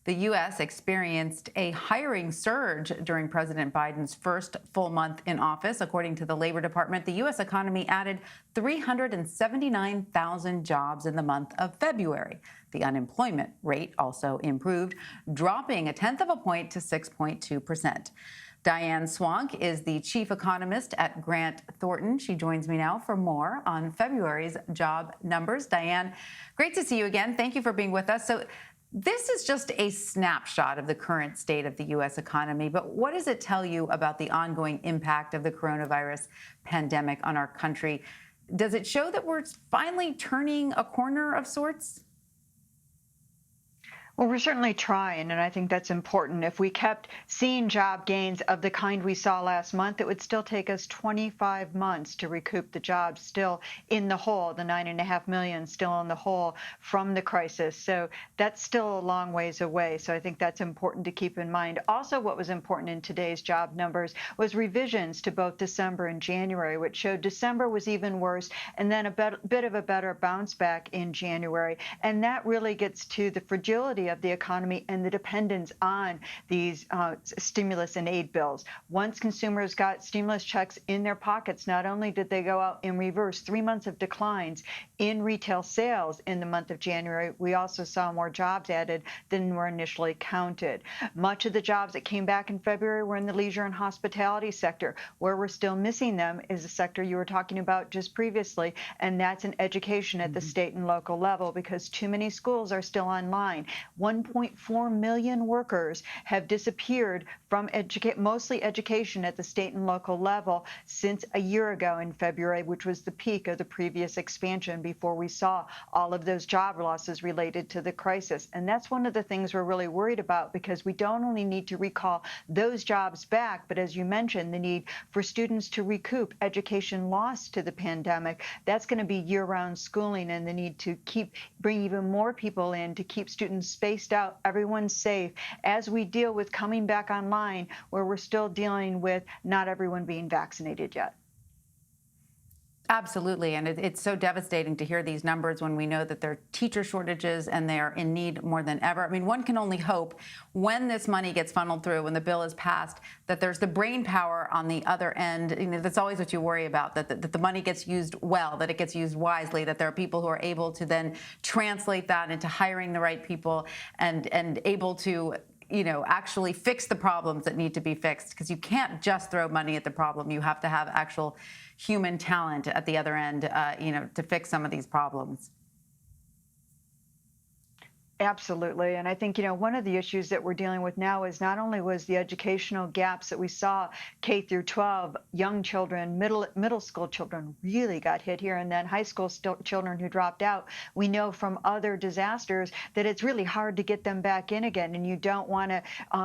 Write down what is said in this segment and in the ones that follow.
The U.S. experienced a hiring surge during President Biden's first full month in office. According to the Labor Department, the U.S. economy added 379,000 jobs in the month of February. The unemployment rate also improved, dropping a tenth of a point to 6.2%. Diane Swonk is the chief economist at Grant Thornton. She joins me now for more on February's job numbers. Diane, great to see you again. Thank you for being with us. So this is just a snapshot of the current state of the U.S. economy, but what does it tell you about the ongoing impact of the coronavirus pandemic on our country? Does it show that we're finally turning a corner of sorts? Well, we're certainly trying, and I think that's important. If we kept seeing job gains of the kind we saw last month, it would still take us 25 months to recoup the jobs still in the hole, the 9.5 million still in the hole from the crisis. So that's still a long ways away. So I think that's important to keep in mind. Also, what was important in today's job numbers was revisions to both December and January, which showed December was even worse, and then a bit of a better bounce back in January. And that really gets to the fragility of the economy and the dependence on these stimulus and aid bills. Once consumers got stimulus checks in their pockets, not only did they go out in reverse 3 months of declines in retail sales in the month of January, we also saw more jobs added than were initially counted. Much of the jobs that came back in February were in the leisure and hospitality sector. Where we're still missing them is the sector you were talking about just previously, and that's in education at the state and local level, because too many schools are still online. 1.4 million workers have disappeared from mostly education at the state and local level since a year ago in February, which was the peak of the previous expansion before we saw all of those job losses related to the crisis. And that's one of the things we're really worried about, because we don't only need to recall those jobs back, but as you mentioned, the need for students to recoup education lost to the pandemic. That's going to be year-round schooling, and the need to bring even more people in to keep students spaced out, everyone's safe, as we deal with coming back online, where we're still dealing with not everyone being vaccinated yet. Absolutely. And it's so devastating to hear these numbers when we know that there are teacher shortages and they are in need more than ever. I mean, one can only hope when this money gets funneled through, when the bill is passed, that there's the brain power on the other end. You know, that's always what you worry about, that the money gets used well, that it gets used wisely, that there are people who are able to then translate that into hiring the right people and able to actually fix the problems that need to be fixed, because you can't just throw money at the problem. You have to have actual human talent at the other end, to fix some of these problems. Absolutely. And I think, one of the issues that we're dealing with now is not only was the educational gaps that we saw, K through 12, young children, middle school children really got hit here, and then high school children who dropped out. We know from other disasters that it's really hard to get them back in again, and you don't want to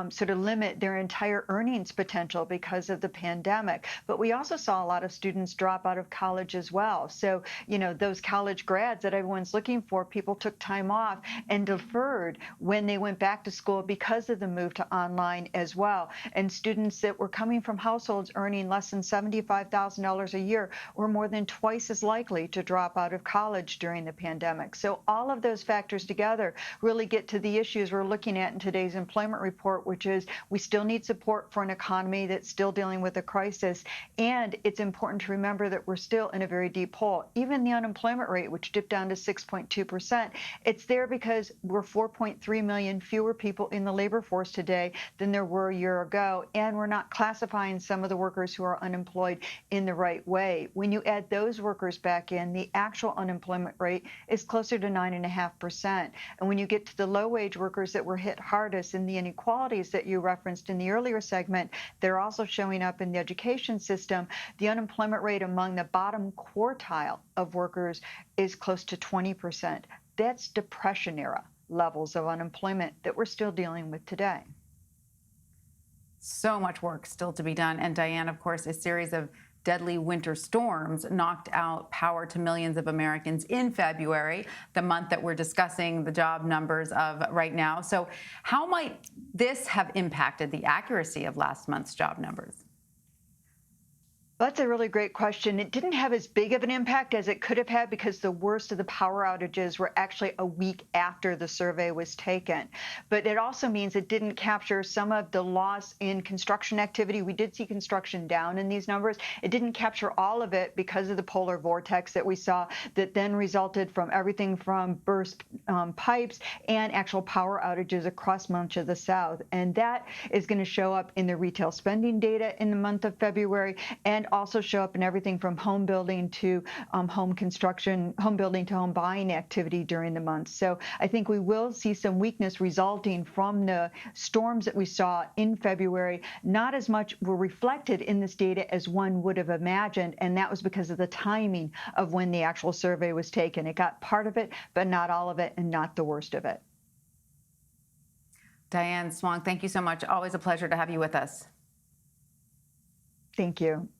sort of limit their entire earnings potential because of the pandemic. But we also saw a lot of students drop out of college as well. So, those college grads that everyone's looking for, people took time off and deferred when they went back to school because of the move to online as well. And students that were coming from households earning less than $75,000 a year were more than twice as likely to drop out of college during the pandemic. So all of those factors together really get to the issues we're looking at in today's employment report, which is we still need support for an economy that's still dealing with a crisis. And it's important to remember that we're still in a very deep hole. Even the unemployment rate, which dipped down to 6.2%, it's there because we're 4.3 million fewer people in the labor force today than there were a year ago, and we're not classifying some of the workers who are unemployed in the right way. When you add those workers back in, the actual unemployment rate is closer to 9.5%. And when you get to the low-wage workers that were hit hardest and the inequalities that you referenced in the earlier segment, they're also showing up in the education system. The unemployment rate among the bottom quartile of workers is close to 20%. That's Depression-era levels of unemployment that we're still dealing with today. So much work still to be done. And Diane, of course, a series of deadly winter storms knocked out power to millions of Americans in February, the month that we're discussing the job numbers of right now. So how might this have impacted the accuracy of last month's job numbers? That's a really great question. It didn't have as big of an impact as it could have had because the worst of the power outages were actually a week after the survey was taken. But it also means it didn't capture some of the loss in construction activity. We did see construction down in these numbers. It didn't capture all of it because of the polar vortex that we saw that then resulted from everything from burst pipes and actual power outages across much of the South. And that is going to show up in the retail spending data in the month of February, and also show up in everything from home building to home construction, home building to home buying activity during the month. So I think we will see some weakness resulting from the storms that we saw in February. Not as much were reflected in this data as one would have imagined, and that was because of the timing of when the actual survey was taken. It got part of it, but not all of it, and not the worst of it. Diane Swonk, thank you so much. Always a pleasure to have you with us. Thank you.